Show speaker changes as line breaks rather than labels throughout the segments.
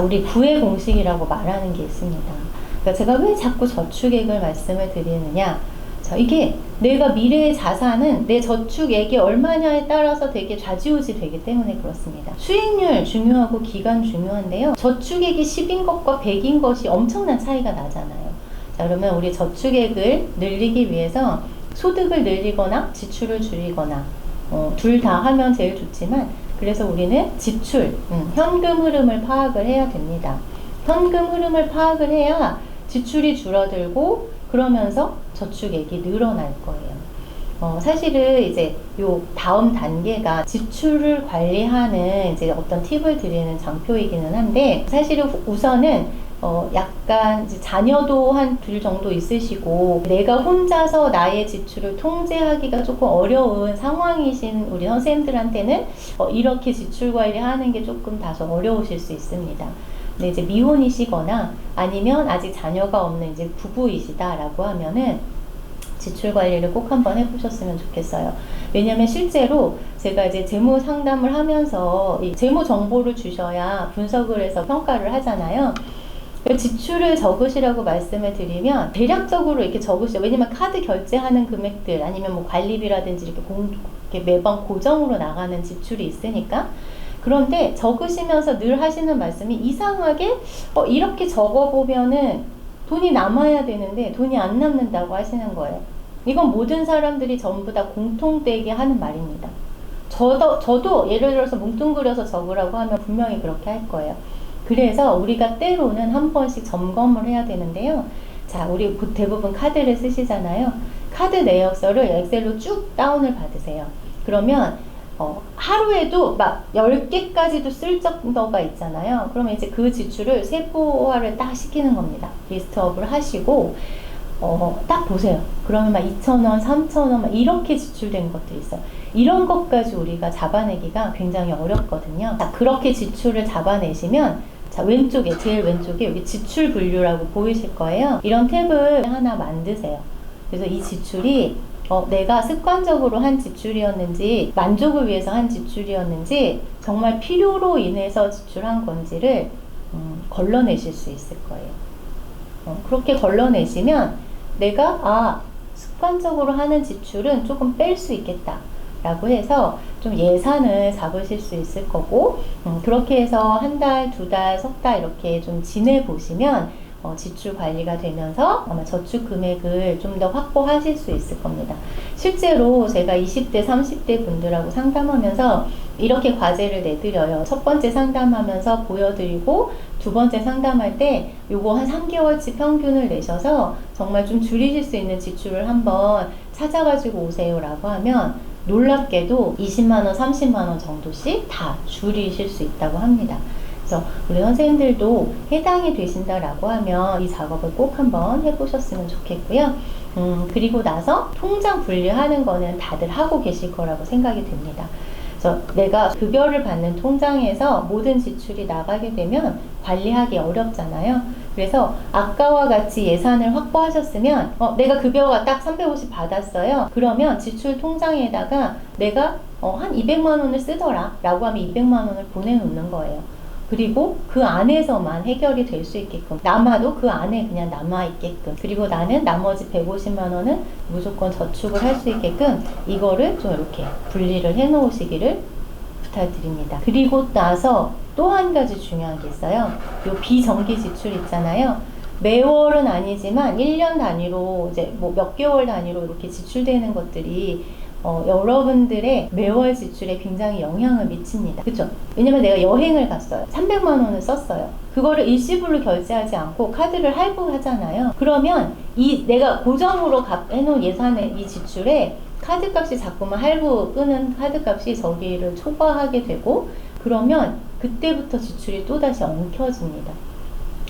자, 우리 구의 공식이라고 말하는 게 있습니다. 그러니까 제가 왜 자꾸 저축액을 말씀을 드리느냐. 자, 이게 내가 미래의 자산은 내 저축액이 얼마냐에 따라서 되게 좌지우지 되기 때문에 그렇습니다. 수익률 중요하고 기간 중요한데요. 저축액이 10인 것과 100인 것이 엄청난 차이가 나잖아요. 자, 그러면 우리 저축액을 늘리기 위해서 소득을 늘리거나 지출을 줄이거나 둘 다 하면 제일 좋지만, 그래서 우리는 지출, 현금 흐름을 파악을 해야 됩니다. 현금 흐름을 파악을 해야 지출이 줄어들고 그러면서 저축액이 늘어날 거예요. 사실은 이제 요 다음 단계가 지출을 관리하는 이제 어떤 팁을 드리는 장표이기는 한데, 사실은 우선은 약간 이제 자녀도 한 둘 정도 있으시고 내가 혼자서 나의 지출을 통제하기가 조금 어려운 상황이신 우리 선생님들한테는 이렇게 지출 관리하는 게 조금 다소 어려우실 수 있습니다. 근데 이제 미혼이시거나 아니면 아직 자녀가 없는 이제 부부이시다라고 하면은 지출 관리를 꼭 한번 해보셨으면 좋겠어요. 왜냐면 실제로 제가 이제 재무 상담을 하면서 이 재무 정보를 주셔야 분석을 해서 평가를 하잖아요. 지출을 적으시라고 말씀을 드리면 대략적으로 이렇게 적으시죠. 왜냐면 카드 결제하는 금액들 아니면 뭐 관리비라든지 이렇게 매번 고정으로 나가는 지출이 있으니까. 그런데 적으시면서 늘 하시는 말씀이 이상하게 이렇게 적어보면은 돈이 남아야 되는데 돈이 안 남는다고 하시는 거예요. 이건 모든 사람들이 전부 다 공통되게 하는 말입니다. 저도 예를 들어서 뭉뚱그려서 적으라고 하면 분명히 그렇게 할 거예요. 그래서 우리가 때로는 한 번씩 점검을 해야 되는데요. 자, 우리 대부분 카드를 쓰시잖아요. 카드 내역서를 엑셀로 쭉 다운을 받으세요. 그러면 하루에도 막 10개까지도 쓸 정도가 있잖아요. 그러면 이제 그 지출을 세부화를 딱 시키는 겁니다. 리스트업을 하시고 딱 보세요. 그러면 막 2,000원, 3,000원 막 이렇게 지출된 것들이 있어요. 이런 것까지 우리가 잡아내기가 굉장히 어렵거든요. 자, 그렇게 지출을 잡아내시면, 자, 왼쪽에, 제일 왼쪽에 여기 지출 분류라고 보이실 거예요. 이런 탭을 하나 만드세요. 그래서 이 지출이 내가 습관적으로 한 지출이었는지, 만족을 위해서 한 지출이었는지, 정말 필요로 인해서 지출한 건지를 걸러내실 수 있을 거예요. 그렇게 걸러내시면 내가 습관적으로 하는 지출은 조금 뺄 수 있겠다 라고 해서 좀 예산을 잡으실 수 있을 거고, 그렇게 해서 한 달, 두 달, 석 달 이렇게 좀 지내보시면 지출 관리가 되면서 아마 저축 금액을 좀 더 확보하실 수 있을 겁니다. 실제로 제가 20대, 30대 분들하고 상담하면서 이렇게 과제를 내드려요. 첫 번째 상담하면서 보여드리고 두 번째 상담할 때 요거 한 3개월치 평균을 내셔서 정말 좀 줄이실 수 있는 지출을 한번 찾아가지고 오세요 라고 하면 놀랍게도 20만원, 30만원 정도씩 다 줄이실 수 있다고 합니다. 그래서 우리 선생님들도 해당이 되신다라고 하면 이 작업을 꼭 한번 해보셨으면 좋겠고요. 그리고 나서 통장 분리하는 거는 다들 하고 계실 거라고 생각이 됩니다. 그래서 내가 급여를 받는 통장에서 모든 지출이 나가게 되면 관리하기 어렵잖아요. 그래서 아까와 같이 예산을 확보하셨으면 내가 급여가 딱 350 받았어요. 그러면 지출 통장에다가 내가 한 200만 원을 쓰더라 라고 하면 200만 원을 보내놓는 거예요. 그리고 그 안에서만 해결이 될 수 있게끔, 남아도 그 안에 그냥 남아있게끔, 그리고 나는 나머지 150만 원은 무조건 저축을 할 수 있게끔 이거를 좀 이렇게 분리를 해 놓으시기를 부탁드립니다. 그리고 나서 또 한 가지 중요한 게 있어요. 요 비정기 지출 있잖아요. 매월은 아니지만 1년 단위로 이제 뭐 몇 개월 단위로 이렇게 지출되는 것들이 여러분들의 매월 지출에 굉장히 영향을 미칩니다. 그쵸? 왜냐면 내가 여행을 갔어요. 300만 원을 썼어요. 그거를 일시불로 결제하지 않고 카드를 할부하잖아요. 그러면 이 내가 고정으로 해놓은 예산의 이 지출에 카드값이 자꾸만 할부 끄는 카드값이 저기를 초과하게 되고, 그러면 그때부터 지출이 또다시 엉켜집니다.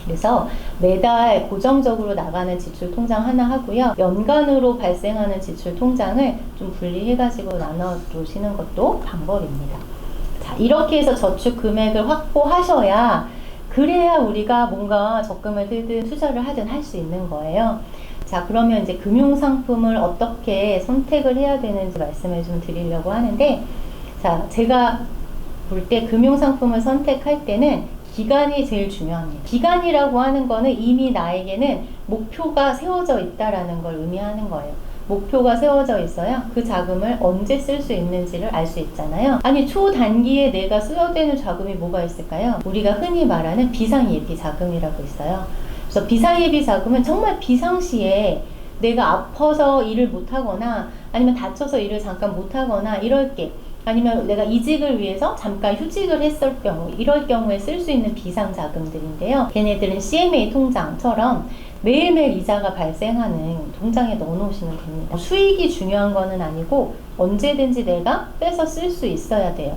그래서 매달 고정적으로 나가는 지출 통장 하나 하고요. 연간으로 발생하는 지출 통장을 좀 분리해가지고 나눠두시는 것도 방법입니다. 자, 이렇게 해서 저축 금액을 확보하셔야, 그래야 우리가 뭔가 적금을 들든 투자를 하든 할 수 있는 거예요. 자, 그러면 이제 금융상품을 어떻게 선택을 해야 되는지 말씀을 좀 드리려고 하는데, 자, 제가 볼 때 금융상품을 선택할 때는 기간이 제일 중요합니다. 기간이라고 하는 거는 이미 나에게는 목표가 세워져 있다라는 걸 의미하는 거예요. 목표가 세워져 있어야 그 자금을 언제 쓸 수 있는지를 알 수 있잖아요. 아니, 초단기에 내가 써야 되는 자금이 뭐가 있을까요? 우리가 흔히 말하는 비상예비 자금이라고 있어요. 그래서 비상예비 자금은 정말 비상시에 내가 아파서 일을 못하거나 아니면 다쳐서 일을 잠깐 못하거나 이럴 게, 아니면 내가 이직을 위해서 잠깐 휴직을 했을 경우, 이럴 경우에 쓸 수 있는 비상 자금들인데요. 걔네들은 CMA 통장처럼 매일매일 이자가 발생하는 통장에 넣어놓으시면 됩니다. 수익이 중요한 거는 아니고 언제든지 내가 빼서 쓸 수 있어야 돼요.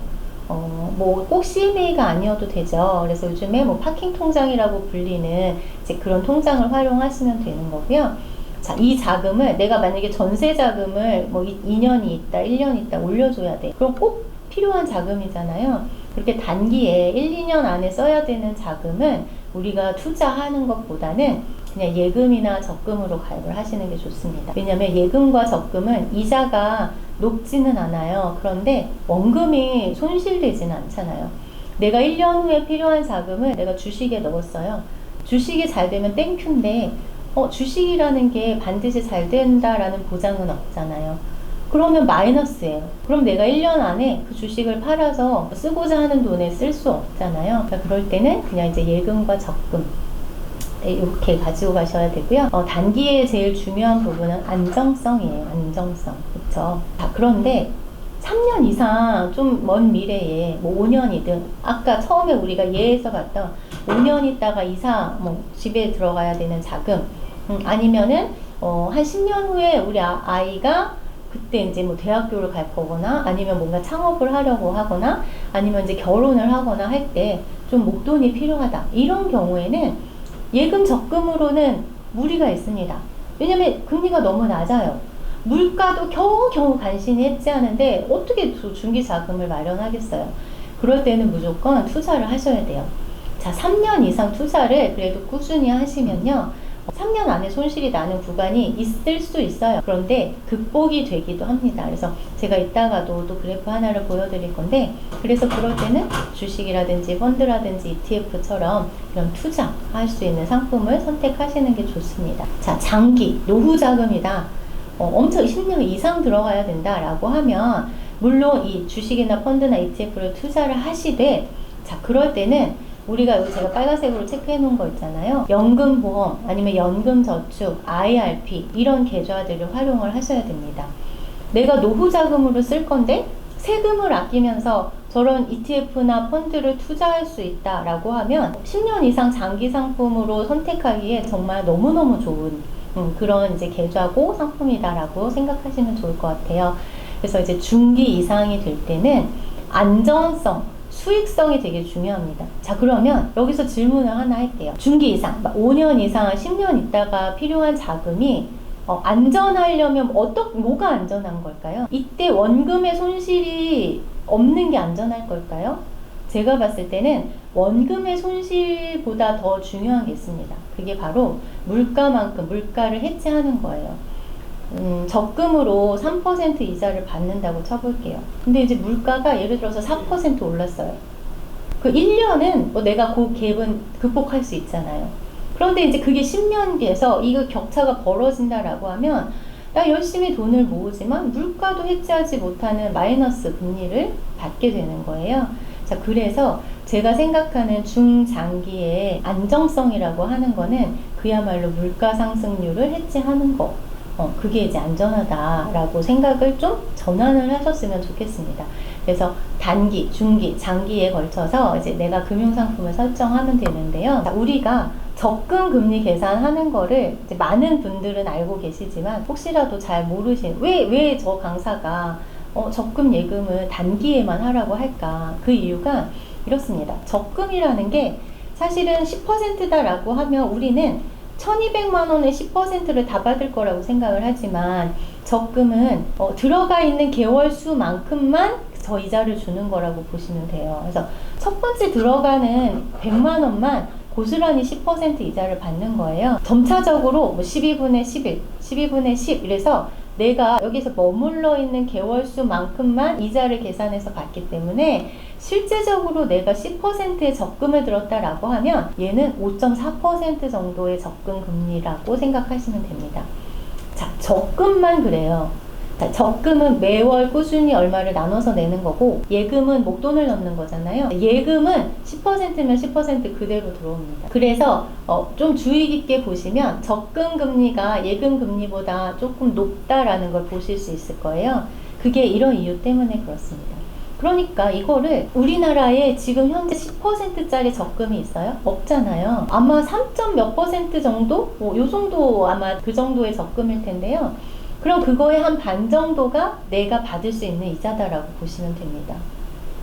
뭐 꼭 CMA가 아니어도 되죠. 그래서 요즘에 뭐 파킹 통장이라고 불리는 이제 그런 통장을 활용하시면 되는 거고요. 자, 이 자금을 내가 만약에 전세 자금을 뭐 2년이 있다, 1년 있다 올려줘야 돼. 그럼 꼭 필요한 자금이잖아요. 그렇게 단기에 1, 2년 안에 써야 되는 자금은 우리가 투자하는 것보다는 그냥 예금이나 적금으로 가입을 하시는 게 좋습니다. 왜냐하면 예금과 적금은 이자가 높지는 않아요. 그런데 원금이 손실되지는 않잖아요. 내가 1년 후에 필요한 자금을 내가 주식에 넣었어요. 주식이 잘 되면 땡큐인데 주식이라는 게 반드시 잘 된다라는 보장은 없잖아요. 그러면 마이너스예요. 그럼 내가 1년 안에 그 주식을 팔아서 쓰고자 하는 돈에 쓸 수 없잖아요. 그러니까 그럴 때는 그냥 이제 예금과 적금 이렇게 가지고 가셔야 되고요. 단기에 제일 중요한 부분은 안정성이에요. 안정성. 그렇죠? 자, 그런데 3년 이상 좀 먼 미래에 뭐 5년이든 아까 처음에 우리가 예에서 봤던 5년 있다가 이사 뭐 집에 들어가야 되는 자금, 아니면은 한 10년 후에 우리 아이가 그때 이제 뭐 대학교를 갈 거거나 아니면 뭔가 창업을 하려고 하거나 아니면 이제 결혼을 하거나 할 때 좀 목돈이 필요하다. 이런 경우에는 예금 적금으로는 무리가 있습니다. 왜냐면 금리가 너무 낮아요. 물가도 겨우겨우 간신히 해지하는데 어떻게 중기 자금을 마련하겠어요? 그럴 때는 무조건 투자를 하셔야 돼요. 자, 3년 이상 투자를 그래도 꾸준히 하시면요. 3년 안에 손실이 나는 구간이 있을 수 있어요. 그런데 극복이 되기도 합니다. 그래서 제가 이따가도 또 그래프 하나를 보여드릴 건데, 그래서 그럴 때는 주식이라든지 펀드라든지 ETF처럼 이런 투자할 수 있는 상품을 선택하시는 게 좋습니다. 자, 장기, 노후 자금이다. 엄청 10년 이상 들어가야 된다라고 하면 물론 이 주식이나 펀드나 ETF를 투자를 하시되, 자, 그럴 때는 우리가 여기 제가 빨간색으로 체크해 놓은 거 있잖아요. 연금보험 아니면 연금저축, IRP 이런 계좌들을 활용을 하셔야 됩니다. 내가 노후자금으로 쓸 건데 세금을 아끼면서 저런 ETF나 펀드를 투자할 수 있다라고 하면 10년 이상 장기 상품으로 선택하기에 정말 너무너무 좋은 그런 이제 계좌고 상품이다라고 생각하시면 좋을 것 같아요. 그래서 이제 중기 이상이 될 때는 안정성, 수익성이 되게 중요합니다. 자, 그러면 여기서 질문을 하나 할게요. 중기 이상, 5년 이상, 10년 있다가 필요한 자금이 안전하려면 뭐가 안전한 걸까요? 이때 원금의 손실이 없는 게 안전할 걸까요? 제가 봤을 때는 원금의 손실보다 더 중요한 게 있습니다. 그게 바로 물가만큼 물가를 해지하는 거예요. 적금으로 3% 이자를 받는다고 쳐볼게요. 근데 이제 물가가 예를 들어서 4% 올랐어요. 그 1년은 뭐 내가 그 갭은 극복할 수 있잖아요. 그런데 이제 그게 10년 뒤에서 이거 격차가 벌어진다라고 하면 나 열심히 돈을 모으지만 물가도 해지하지 못하는 마이너스 금리를 받게 되는 거예요. 자, 그래서 제가 생각하는 중장기의 안정성이라고 하는 거는 그야말로 물가 상승률을 해지하는 거. 그게 이제 안전하다라고 생각을 좀 전환을 하셨으면 좋겠습니다. 그래서 단기, 중기, 장기에 걸쳐서 이제 내가 금융상품을 설정하면 되는데요. 자, 우리가 적금 금리 계산하는 거를 이제 많은 분들은 알고 계시지만 혹시라도 잘 모르신, 왜 저 강사가 적금 예금을 단기에만 하라고 할까? 그 이유가 이렇습니다. 적금이라는 게 사실은 10%다라고 하면 우리는 1200만 원의 10%를 다 받을 거라고 생각을 하지만 적금은 들어가 있는 개월 수만큼만 저 이자를 주는 거라고 보시면 돼요. 그래서 첫 번째 들어가는 100만 원만 고스란히 10% 이자를 받는 거예요. 점차적으로 뭐 12분의 11, 12분의 10 이래서 내가 여기서 머물러 있는 개월 수만큼만 이자를 계산해서 받기 때문에 실제적으로 내가 10%의 적금을 들었다라고 하면 얘는 5.4% 정도의 적금 금리라고 생각하시면 됩니다. 자, 적금만 그래요. 자, 적금은 매월 꾸준히 얼마를 나눠서 내는 거고, 예금은 목돈을 넣는 거잖아요. 예금은 10%면 10% 그대로 들어옵니다. 그래서 좀 주의 깊게 보시면 적금 금리가 예금 금리보다 조금 높다라는 걸 보실 수 있을 거예요. 그게 이런 이유 때문에 그렇습니다. 그러니까 이거를 우리나라에 지금 현재 10%짜리 적금이 있어요? 없잖아요. 아마 3점 몇 퍼센트 정도? 요 정도 아마 그 정도의 적금일 텐데요. 그럼 그거의 한 반 정도가 내가 받을 수 있는 이자다라고 보시면 됩니다.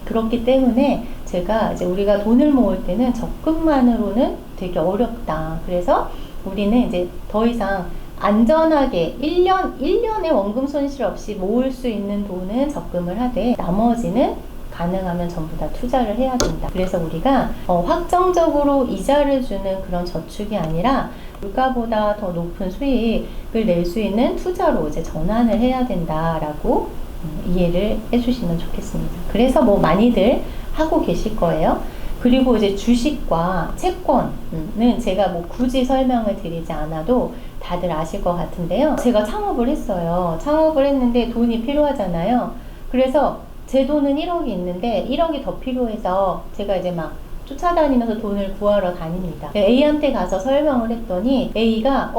그렇기 때문에 제가 이제 우리가 돈을 모을 때는 적금만으로는 되게 어렵다. 그래서 우리는 이제 더 이상 안전하게 1년에 원금 손실 없이 모을 수 있는 돈은 적금을 하되 나머지는 가능하면 전부 다 투자를 해야 된다. 그래서 우리가 확정적으로 이자를 주는 그런 저축이 아니라 물가보다 더 높은 수익을 낼 수 있는 투자로 이제 전환을 해야 된다라고 이해를 해주시면 좋겠습니다. 그래서 뭐 많이들 하고 계실 거예요. 그리고 이제 주식과 채권은 제가 뭐 굳이 설명을 드리지 않아도 다들 아실 것 같은데요. 제가 창업을 했어요. 창업을 했는데 돈이 필요하잖아요. 그래서 제 돈은 1억이 있는데 1억이 더 필요해서 제가 이제 막 쫓아다니면서 돈을 구하러 다닙니다. A한테 가서 설명을 했더니 A가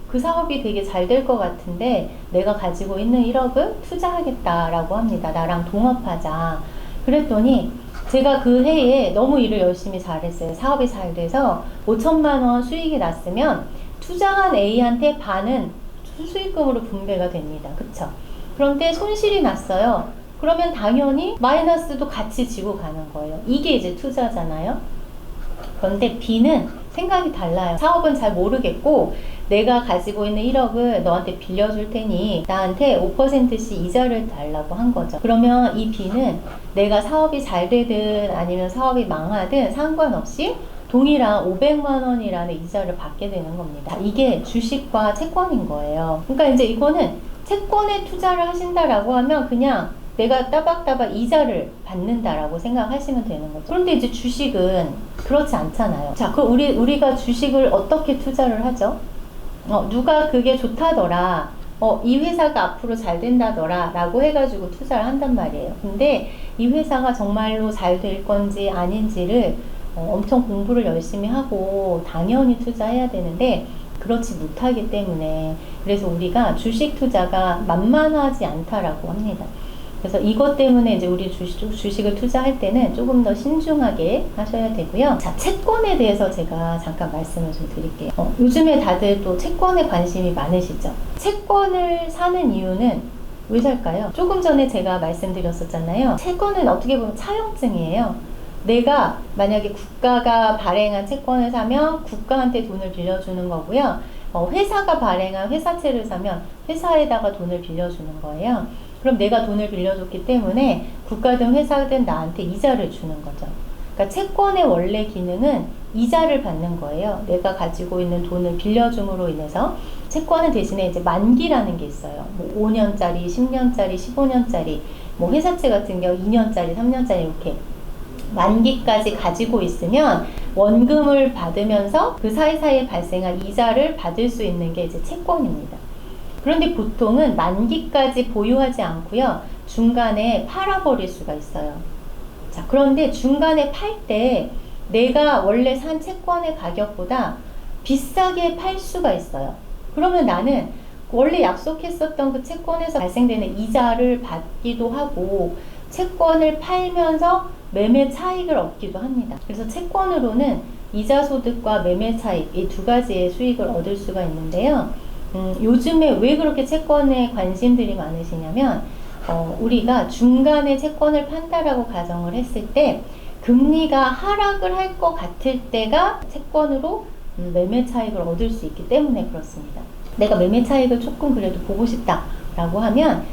그 사업이 되게 잘 될 것 같은데 내가 가지고 있는 1억을 투자하겠다라고 합니다. 나랑 동업하자. 그랬더니 제가 그 해에 너무 일을 열심히 잘했어요. 사업이 잘 돼서 5천만 원 수익이 났으면 투자한 A한테 반은 수익금으로 분배가 됩니다. 그쵸? 그런데 손실이 났어요. 그러면 당연히 마이너스도 같이 지고 가는 거예요. 이게 이제 투자잖아요. 그런데 B는 생각이 달라요. 사업은 잘 모르겠고 내가 가지고 있는 1억을 너한테 빌려줄 테니 나한테 5%씩 이자를 달라고 한 거죠. 그러면 이 B는 내가 사업이 잘 되든 아니면 사업이 망하든 상관없이 동일한 500만 원이라는 이자를 받게 되는 겁니다. 이게 주식과 채권인 거예요. 그러니까 이제 이거는 채권에 투자를 하신다라고 하면 그냥 내가 따박따박 이자를 받는다라고 생각하시면 되는 거죠. 그런데 이제 주식은 그렇지 않잖아요. 자, 그럼 우리가 주식을 어떻게 투자를 하죠? 누가 그게 좋다더라. 이 회사가 앞으로 잘 된다더라. 라고 해가지고 투자를 한단 말이에요. 근데 이 회사가 정말로 잘 될 건지 아닌지를 엄청 공부를 열심히 하고 당연히 투자해야 되는데 그렇지 못하기 때문에 그래서 우리가 주식 투자가 만만하지 않다라고 합니다. 그래서 이것 때문에 이제 우리 주식을 투자할 때는 조금 더 신중하게 하셔야 되고요. 자, 채권에 대해서 제가 잠깐 말씀을 좀 드릴게요. 요즘에 다들 또 채권에 관심이 많으시죠? 채권을 사는 이유는 왜 살까요? 조금 전에 제가 말씀드렸었잖아요. 채권은 어떻게 보면 차용증이에요. 내가 만약에 국가가 발행한 채권을 사면 국가한테 돈을 빌려주는 거고요. 회사가 발행한 회사채를 사면 회사에다가 돈을 빌려주는 거예요. 그럼 내가 돈을 빌려줬기 때문에 국가든 회사든 나한테 이자를 주는 거죠. 그러니까 채권의 원래 기능은 이자를 받는 거예요. 내가 가지고 있는 돈을 빌려줌으로 인해서 채권은 대신에 이제 만기라는 게 있어요. 뭐 5년짜리, 10년짜리, 15년짜리, 뭐 회사채 같은 경우 2년짜리, 3년짜리 이렇게 만기까지 가지고 있으면 원금을 받으면서 그 사이사이에 발생한 이자를 받을 수 있는 게 이제 채권입니다. 그런데 보통은 만기까지 보유하지 않고요. 중간에 팔아버릴 수가 있어요. 자, 그런데 중간에 팔 때 내가 원래 산 채권의 가격보다 비싸게 팔 수가 있어요. 그러면 나는 원래 약속했었던 그 채권에서 발생되는 이자를 받기도 하고 채권을 팔면서 매매 차익을 얻기도 합니다. 그래서 채권으로는 이자 소득과 매매 차익 이 두 가지의 수익을 얻을 수가 있는데요. 요즘에 왜 그렇게 채권에 관심들이 많으시냐면 우리가 중간에 채권을 판다라고 가정을 했을 때 금리가 하락을 할 것 같을 때가 채권으로 매매 차익을 얻을 수 있기 때문에 그렇습니다. 내가 매매 차익을 조금 그래도 보고 싶다라고 하면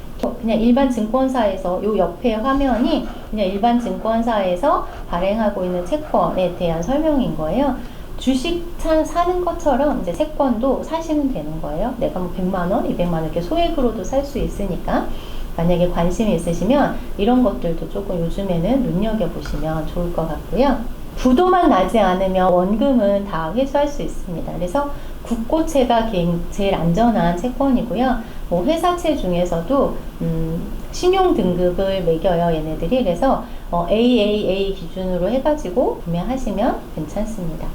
그냥 일반 증권사에서 요 옆에 화면이 그냥 일반 증권사에서 발행하고 있는 채권에 대한 설명인 거예요. 주식 사는 것처럼 이제 채권도 사시면 되는 거예요. 내가 뭐 100만 원, 200만 원 이렇게 소액으로도 살 수 있으니까 만약에 관심이 있으시면 이런 것들도 조금 요즘에는 눈여겨보시면 좋을 것 같고요. 부도만 나지 않으면 원금은 다 회수할 수 있습니다. 그래서 국고채가 제일 안전한 채권이고요. 뭐 회사채 중에서도 신용 등급을 매겨요, 얘네들이. 그래서 AAA 기준으로 해가지고 구매하시면 괜찮습니다.